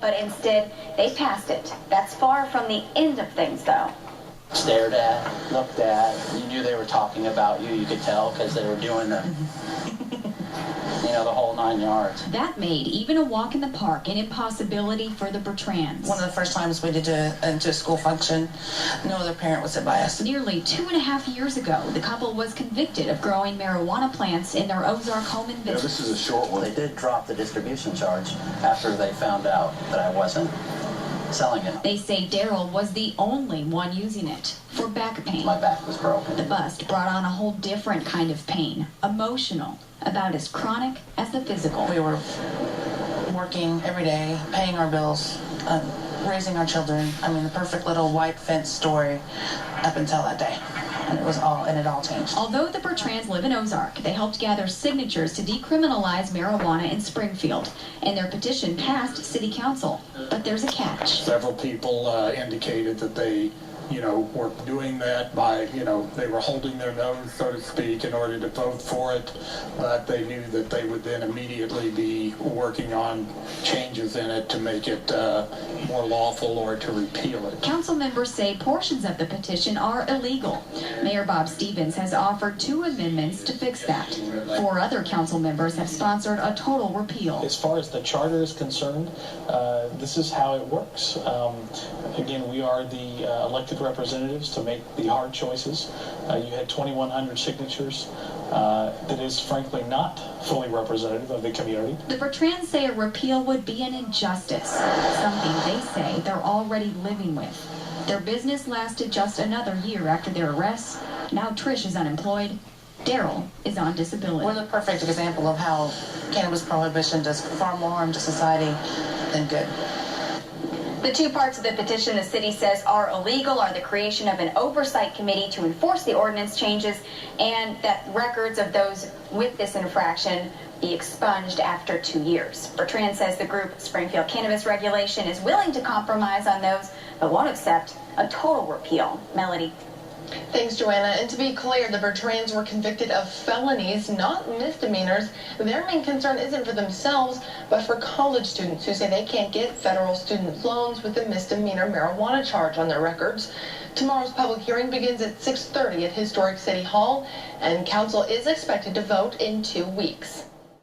but instead they passed it. That's far from the end of things, though. Stared at, looked at, you knew they were talking about you, you could tell, because they were doing the, the whole 9 yards. That made even a walk in the park an impossibility for the Bertrands. One of the first times we did into a school function, no other parent would sit by us. Nearly 2.5 years ago, the couple was convicted of growing marijuana plants in their Ozark home in Bertrands. This is a short one. They did drop the distribution charge after they found out that I wasn't selling it. They say Daryl was the only one using it for back pain. My back was broken. The bust brought on a whole different kind of pain, emotional, about as chronic as the physical. We were working every day, paying our bills, raising our children. I mean, the perfect little white fence story up until that day. And it all changed. Although the Bertrands live in Ozark, they helped gather signatures to decriminalize marijuana in Springfield, and their petition passed city council. But there's a catch. Several people indicated that they, were doing that by, they were holding their nose, so to speak, in order to vote for it, but they knew that they would then immediately be working on changes in it to make it more lawful or to repeal it. Council members say portions of the petition are illegal. Mayor Bob Stevens has offered 2 amendments to fix that. 4 other council members have sponsored a total repeal. As far as the charter is concerned, this is how it works. Again, we are the elected representatives to make the hard choices. You had 2,100 signatures. That is frankly not fully representative of the community. The Bertrands say a repeal would be an injustice, something they say they're already living with. Their business lasted just another year after their arrests. Now Trish is unemployed. Daryl is on disability. We're the perfect example of how cannabis prohibition does far more harm to society than good. The 2 parts of the petition the city says are illegal are the creation of an oversight committee to enforce the ordinance changes, and that records of those with this infraction be expunged after 2 years. Bertrand says the group Springfield Cannabis Regulation is willing to compromise on those, but won't accept a total repeal. Melody. Thanks, Joanna. And to be clear, the Bertrands were convicted of felonies, not misdemeanors. Their main concern isn't for themselves, but for college students who say they can't get federal student loans with a misdemeanor marijuana charge on their records. Tomorrow's public hearing begins at 6:30 at Historic City Hall, and council is expected to vote in 2 weeks.